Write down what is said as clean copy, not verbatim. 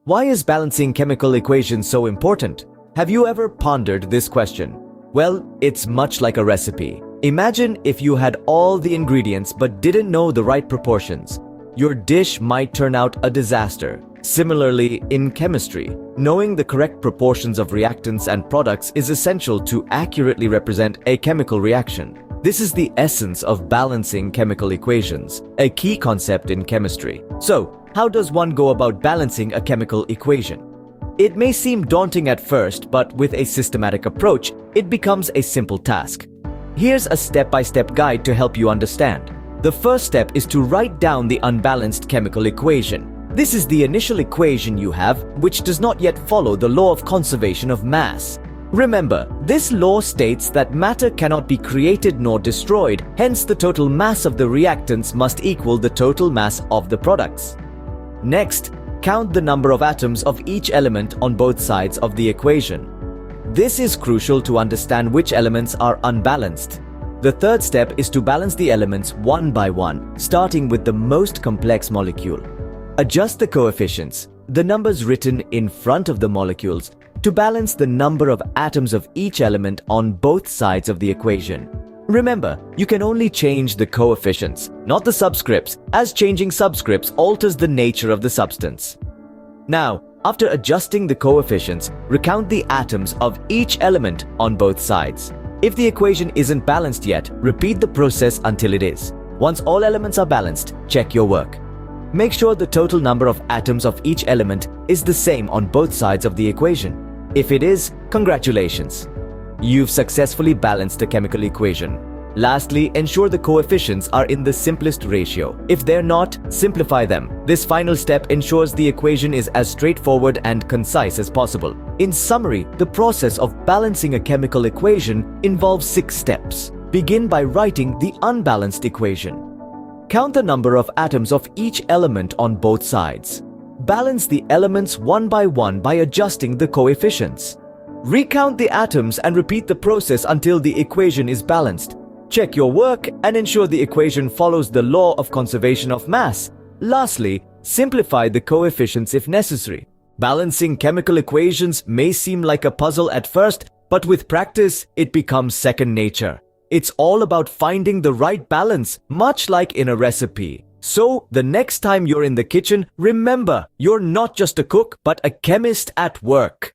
Why is balancing chemical equations so important? Have you ever pondered this question? Well, it's much like a recipe. Imagine if you had all the ingredients but didn't know the right proportions. Your dish might turn out a disaster. Similarly, in chemistry, knowing the correct proportions of reactants and products is essential to accurately represent a chemical reaction. This is the essence of balancing chemical equations, a key concept in chemistry. So, how does one go about balancing a chemical equation? It may seem daunting at first, but with a systematic approach, it becomes a simple task. Here's a step-by-step guide to help you understand. The first step is to write down the unbalanced chemical equation. This is the initial equation you have, which does not yet follow the law of conservation of mass. Remember, this law states that matter cannot be created nor destroyed, hence the total mass of the reactants must equal the total mass of the products. Next, count the number of atoms of each element on both sides of the equation. This is crucial to understand which elements are unbalanced. The third step is to balance the elements one by one, starting with the most complex molecule. Adjust the coefficients, the numbers written in front of the molecules, to balance the number of atoms of each element on both sides of the equation. Remember, you can only change the coefficients, not the subscripts, as changing subscripts alters the nature of the substance. Now, after adjusting the coefficients, recount the atoms of each element on both sides. If the equation isn't balanced yet, repeat the process until it is. Once all elements are balanced, check your work. Make sure the total number of atoms of each element is the same on both sides of the equation. If it is, congratulations. You've successfully balanced a chemical equation. Lastly, ensure the coefficients are in the simplest ratio. If they're not, simplify them. This final step ensures the equation is as straightforward and concise as possible. In summary, the process of balancing a chemical equation involves 6 steps. Begin by writing the unbalanced equation. Count the number of atoms of each element on both sides. Balance the elements one by adjusting the coefficients. Recount the atoms and repeat the process until the equation is balanced. Check your work and ensure the equation follows the law of conservation of mass. Lastly, simplify the coefficients if necessary. Balancing chemical equations may seem like a puzzle at first, but with practice, it becomes second nature. It's all about finding the right balance, much like in a recipe. So, the next time you're in the kitchen, remember, you're not just a cook, but a chemist at work.